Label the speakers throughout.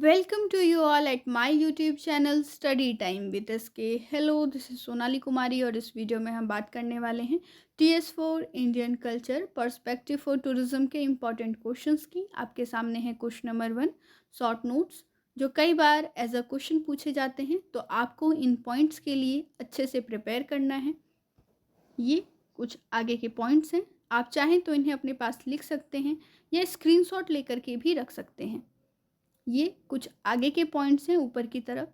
Speaker 1: Welcome to you all at my YouTube channel Study Time with SK। Hello, this is Sonali Kumari और इस video में हम बात करने वाले हैं TS4 Indian culture perspective for tourism के इम्पॉर्टेंट क्वेश्चंस की। आपके सामने है क्वेश्चन नंबर 1 शॉर्ट नोट्स, जो कई बार एज अ क्वेश्चन पूछे जाते हैं, तो आपको इन पॉइंट्स के लिए अच्छे से प्रिपेयर करना है। ये कुछ आगे के पॉइंट्स हैं, आप चाहें तो इन्हें अपने पास लिख सकते हैं या स्क्रीनशॉट लेकर के भी रख सकते हैं। ये कुछ आगे के पॉइंट्स हैं ऊपर की तरफ।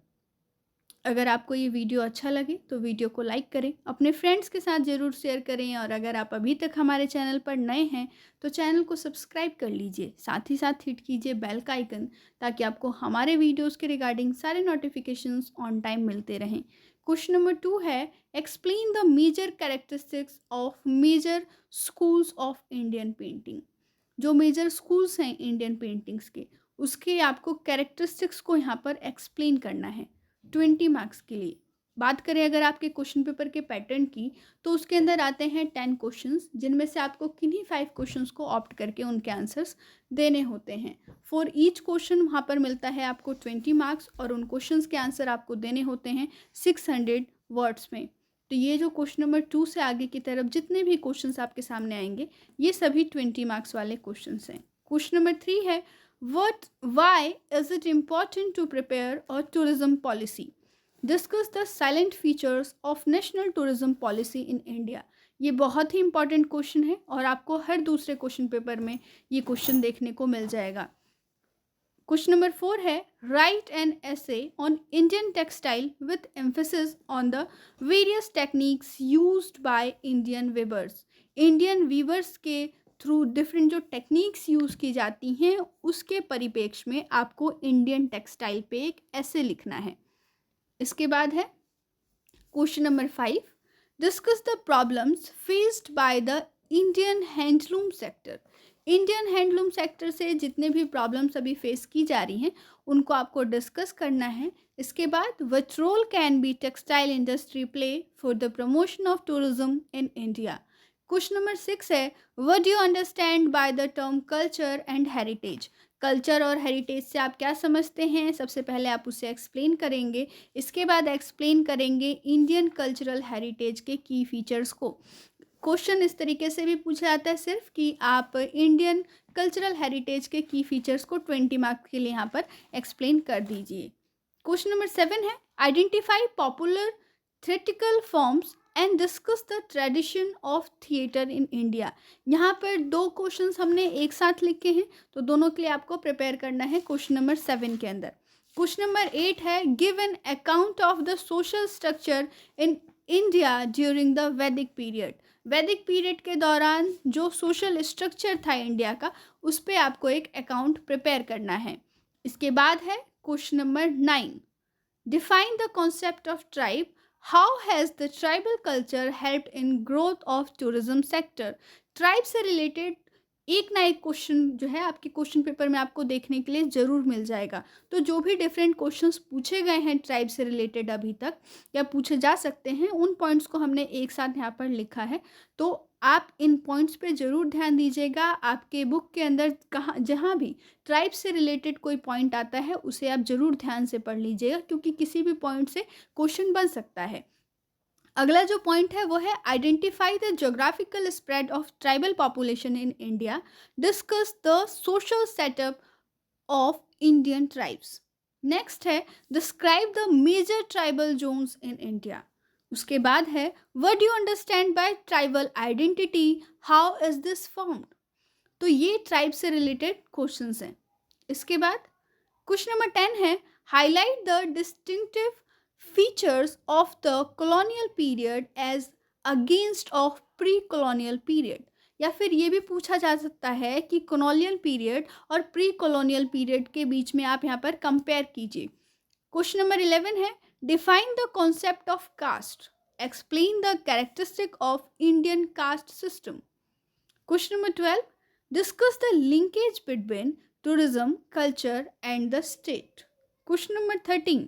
Speaker 1: अगर आपको ये वीडियो अच्छा लगे तो वीडियो को लाइक करें, अपने फ्रेंड्स के साथ ज़रूर शेयर करें, और अगर आप अभी तक हमारे चैनल पर नए हैं तो चैनल को सब्सक्राइब कर लीजिए। साथ ही साथ हिट कीजिए बेल का आइकन, ताकि आपको हमारे वीडियोस के रिगार्डिंग सारे नोटिफिकेशंस ऑन टाइम मिलते रहें। क्वेश्चन नंबर 2 है, explain the major characteristics of major schools of Indian painting. जो मेजर स्कूल्स हैं इंडियन पेंटिंग्स के, उसके आपको कैरेक्टरिस्टिक्स को यहाँ पर एक्सप्लेन करना है 20 मार्क्स के लिए। बात करें अगर आपके क्वेश्चन पेपर के पैटर्न की, तो उसके अंदर आते हैं 10 क्वेश्चंस, जिनमें से आपको किन्हीं 5 क्वेश्चंस को ऑप्ट करके उनके आंसर्स देने होते हैं। फॉर ईच क्वेश्चन वहाँ पर मिलता है आपको 20 मार्क्स, और उन क्वेश्चंस के आंसर आपको देने होते हैं 600 वर्ड्स में। तो ये जो क्वेश्चन नंबर 2 से आगे की तरफ जितने भी क्वेश्चंस आपके सामने आएंगे, ये सभी 20 मार्क्स वाले क्वेश्चंस हैं। क्वेश्चन नंबर 3 है, why is it important to prepare a tourism policy? Discuss the silent features of national tourism policy in India। ये बहुत ही इंपॉर्टेंट क्वेश्चन है और आपको हर दूसरे क्वेश्चन पेपर में ये क्वेश्चन देखने को मिल जाएगा। क्वेश्चन नंबर 4 है, write an essay on Indian textile with emphasis on the various techniques used by Indian weavers. Indian weavers के थ्रू डिफरेंट जो टेक्निक्स यूज़ की जाती हैं, उसके परिप्रेक्ष्य में आपको इंडियन टेक्सटाइल पे एक ऐसे लिखना है। इसके बाद है question number 5, discuss the problems faced by the Indian handloom sector. Indian handloom sector से जितने भी प्रॉब्लम्स अभी फेस की जा रही हैं, उनको आपको डिस्कस करना है। इसके बाद which role can be textile industry play for the promotion of tourism in India. Question number 6 है, what do you understand by the term culture and heritage. Culture और हेरिटेज से आप क्या समझते हैं, सबसे पहले आप उसे एक्सप्लेन करेंगे। इसके बाद एक्सप्लेन करेंगे इंडियन कल्चरल हेरिटेज के की फीचर्स को। क्वेश्चन इस तरीके से भी पूछा जाता है सिर्फ कि आप इंडियन कल्चरल हेरिटेज के की फीचर्स को 20 मार्क्स के लिए यहाँ पर एक्सप्लेन कर दीजिए। क्वेश्चन नंबर 7 है, identify popular theoretical forms and discuss the tradition of theatre in India. यहाँ पर 2 क्वेश्चंस हमने एक साथ लिखे हैं, तो दोनों के लिए आपको प्रिपेयर करना है क्वेश्चन नंबर 7 के अंदर। क्वेश्चन नंबर 8 है, give an account of the social structure in India during the वैदिक पीरियड। वैदिक पीरियड के दौरान जो सोशल स्ट्रक्चर था इंडिया का, उस पर आपको एक अकाउंट प्रिपेयर करना है। इसके बाद है question number 9, define the concept of tribe. How has the tribal culture helped in growth of tourism sector. Tribe से रिलेटेड एक ना एक क्वेश्चन जो है आपके क्वेश्चन पेपर में आपको देखने के लिए ज़रूर मिल जाएगा। तो जो भी डिफरेंट क्वेश्चंस पूछे गए हैं ट्राइब से रिलेटेड अभी तक, या पूछे जा सकते हैं, उन पॉइंट्स को हमने एक साथ यहाँ पर लिखा है। तो आप इन पॉइंट्स पे ज़रूर ध्यान दीजिएगा। आपके बुक के अंदर कहाँ जहाँ भी ट्राइब से रिलेटेड कोई पॉइंट आता है, उसे आप ज़रूर ध्यान से पढ़ लीजिएगा, क्योंकि किसी भी पॉइंट से क्वेश्चन बन सकता है। अगला जो पॉइंट है वो है, identify the geographical spread of tribal population in India. Discuss the social setup of Indian tribes. Next है, describe the major tribal zones in India. उसके बाद है, what do you understand by tribal identity, how is this formed. तो ये tribe से related questions हैं। इसके बाद क्वेश्चन नंबर 10 है, highlight the distinctive features of the colonial period as against of pre colonial period. या फिर ये भी पूछा जा सकता है कि कॉलोनियल पीरियड और प्री कॉलोनियल पीरियड के बीच में आप यहाँ पर कंपेयर कीजिए। क्वेश्चन नंबर 11 है, define the concept of caste, explain the characteristic of Indian caste system. Question number 12, discuss the linkage between tourism, culture, and the state. Question number 13,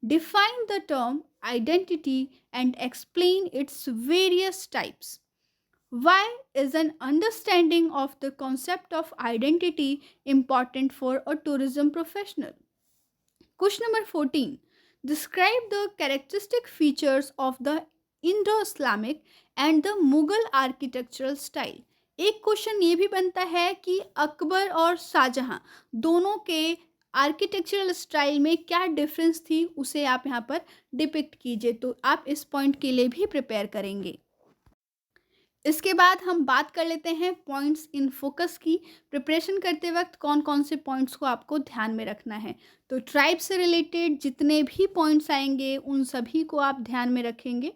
Speaker 1: define the term identity and explain its various types. Why is an understanding of the concept of identity important for a tourism professional? Question number 14, describe the characteristic features of the Indo Islamic and the Mughal architectural style. एक क्वेश्चन ये भी बनता है कि अकबर और शाहजहां दोनों के आर्किटेक्चरल स्टाइल में क्या डिफरेंस थी, उसे आप यहाँ पर डिपिक्ट कीजिए। तो आप इस पॉइंट के लिए भी प्रिपेयर करेंगे। इसके बाद हम बात कर लेते हैं पॉइंट्स इन फोकस की। प्रिपरेशन करते वक्त कौन कौन से पॉइंट्स को आपको ध्यान में रखना है। तो ट्राइब से रिलेटेड जितने भी पॉइंट्स आएंगे उन सभी को आप ध्यान में रखेंगे,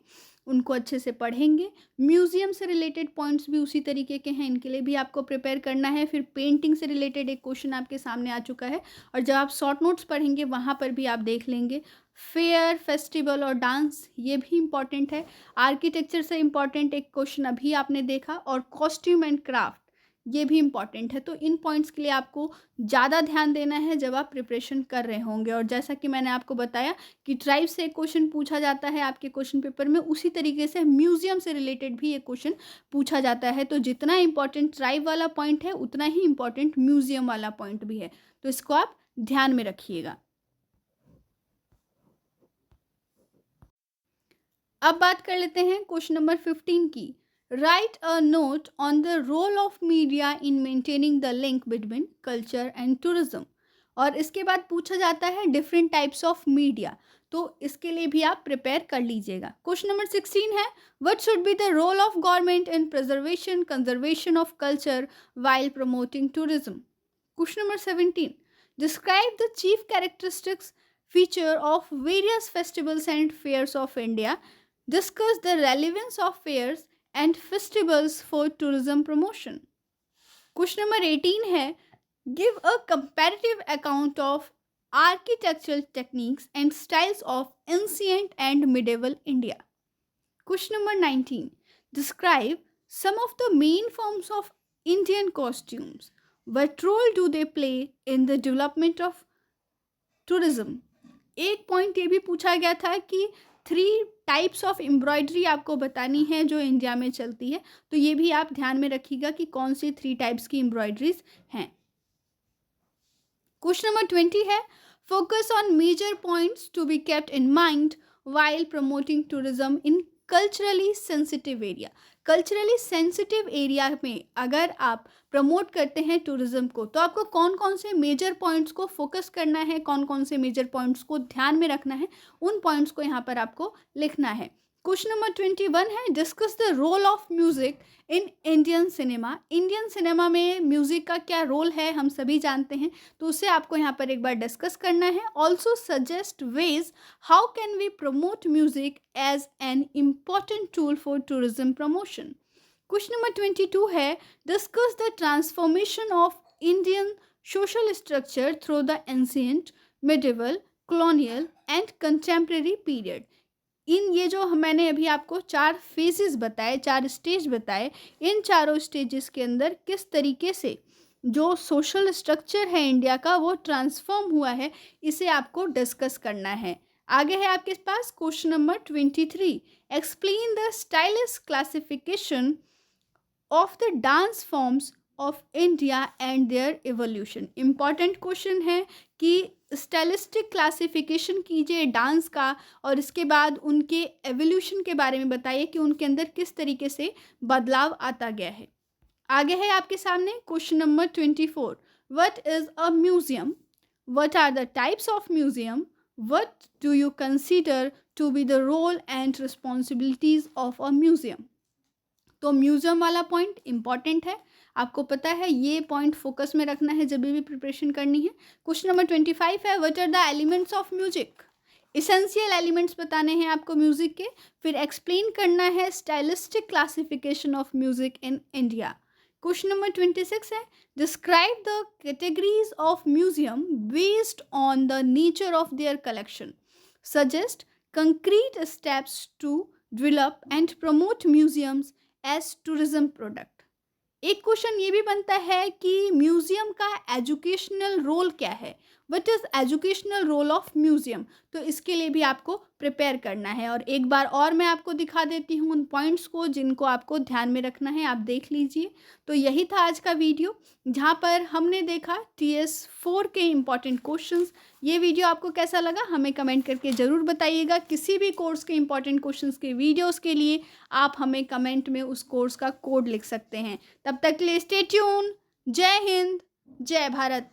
Speaker 1: उनको अच्छे से पढ़ेंगे। म्यूजियम से रिलेटेड पॉइंट्स भी उसी तरीके के हैं, इनके लिए भी आपको प्रिपेयर करना है। फिर पेंटिंग से रिलेटेड एक क्वेश्चन आपके सामने आ चुका है, और जब आप शॉर्ट नोट्स पढ़ेंगे वहाँ पर भी आप देख लेंगे। फेयर, फेस्टिवल और डांस, ये भी इम्पॉर्टेंट है। आर्किटेक्चर से इम्पॉर्टेंट एक क्वेश्चन अभी आपने देखा, और कॉस्ट्यूम एंड क्राफ्ट, ये भी इम्पॉर्टेंट है। तो इन पॉइंट्स के लिए आपको ज़्यादा ध्यान देना है जब आप प्रिपरेशन कर रहे होंगे। और जैसा कि मैंने आपको बताया कि ट्राइब से एक क्वेश्चन पूछा जाता है आपके क्वेश्चन पेपर में, उसी तरीके से म्यूजियम से रिलेटेड भी एक क्वेश्चन पूछा जाता है। तो जितना इम्पॉर्टेंट ट्राइब वाला पॉइंट है उतना ही इम्पॉर्टेंट म्यूजियम वाला पॉइंट भी है, तो इसको आप ध्यान में रखिएगा। अब बात कर लेते हैं क्वेश्चन नंबर 15 की। Write a note on the role of media in maintaining the link between culture and tourism. और इसके बाद पूछा जाता है डिफरेंट टाइप्स ऑफ मीडिया, तो इसके लिए भी आप प्रिपेयर कर लीजिएगा। क्वेश्चन नंबर 16 है, what should be the role of government in preservation conservation of culture while promoting tourism. Question number 17, describe the chief characteristics feature of various festivals and fairs of India. Discuss the relevance of fairs and festivals for tourism promotion. Question number 18 है, give a comparative account of architectural techniques and styles of ancient and medieval India. Question number 19, describe some of the main forms of Indian costumes. What role do they play in the development of tourism? एक point ये भी पूछा गया था कि 3 types of embroidery आपको बतानी है जो इंडिया में चलती है, तो ये भी आप ध्यान में रखिएगा कि कौन सी 3 टाइप्स की एम्ब्रॉयडरीज हैं। क्वेश्चन नंबर 20 है, focus on major points to be kept in mind while promoting tourism in culturally sensitive area. Culturally sensitive area में अगर आप प्रमोट करते हैं टूरिज्म को, तो आपको कौन कौन से मेजर पॉइंट्स को फोकस करना है, कौन कौन से मेजर पॉइंट्स को ध्यान में रखना है, उन पॉइंट्स को यहाँ पर आपको लिखना है। क्वेश्चन नंबर 21 है, discuss the role of music in Indian cinema. Indian cinema में म्यूजिक का क्या रोल है हम सभी जानते हैं, तो उसे आपको यहाँ पर एक बार डिस्कस करना है। Also suggest ways how can we promote music as an important tool for tourism promotion. Question number 22 है, discuss the transformation of Indian social structure through the ancient, medieval, colonial and contemporary period. इन ये जो मैंने अभी आपको 4 phases बताए, 4 stage बताए, इन चारों स्टेजेस के अंदर किस तरीके से जो सोशल स्ट्रक्चर है इंडिया का वो ट्रांसफॉर्म हुआ है, इसे आपको डिस्कस करना है। आगे है आपके पास question number 23, explain the stylish classification of the dance forms of India and their evolution. Important question है कि स्टाइलिस्टिक क्लासिफिकेशन कीजिए डांस का, और इसके बाद उनके एवोल्यूशन के बारे में बताइए कि उनके अंदर किस तरीके से बदलाव आता गया है। आगे है आपके सामने question number 24, what is a museum, what are the types of museum, what do you consider to be the role and responsibilities of a museum. तो म्यूजियम वाला पॉइंट इंपॉर्टेंट है, आपको पता है ये पॉइंट फोकस में रखना है जब भी प्रिपरेशन करनी है। क्वेश्चन नंबर 25 है, what are the elements of music. Essential elements बताने हैं आपको म्यूजिक के। फिर एक्सप्लेन करना है stylistic classification of music in India. Question number 26 है, describe the categories of museum based on the nature of their collection, suggest concrete steps to develop and promote museums as tourism product. एक क्वेश्चन ये भी बनता है कि museum का educational role क्या है? What is educational role of museum? तो इसके लिए भी आपको प्रिपेयर करना है और एक बार और मैं आपको दिखा देती हूँ उन पॉइंट्स को जिनको आपको ध्यान में रखना है, आप देख लीजिए। तो यही था आज का वीडियो, जहाँ पर हमने देखा TS4 के इम्पॉर्टेंट क्वेश्चंस। ये वीडियो आपको कैसा लगा हमें कमेंट करके ज़रूर बताइएगा। किसी भी कोर्स के इम्पॉर्टेंट क्वेश्चंस के वीडियोज़ के लिए आप हमें कमेंट में उस कोर्स का कोड लिख सकते हैं। तब तक के लिए स्टे ट्यून। जय हिंद, जय भारत।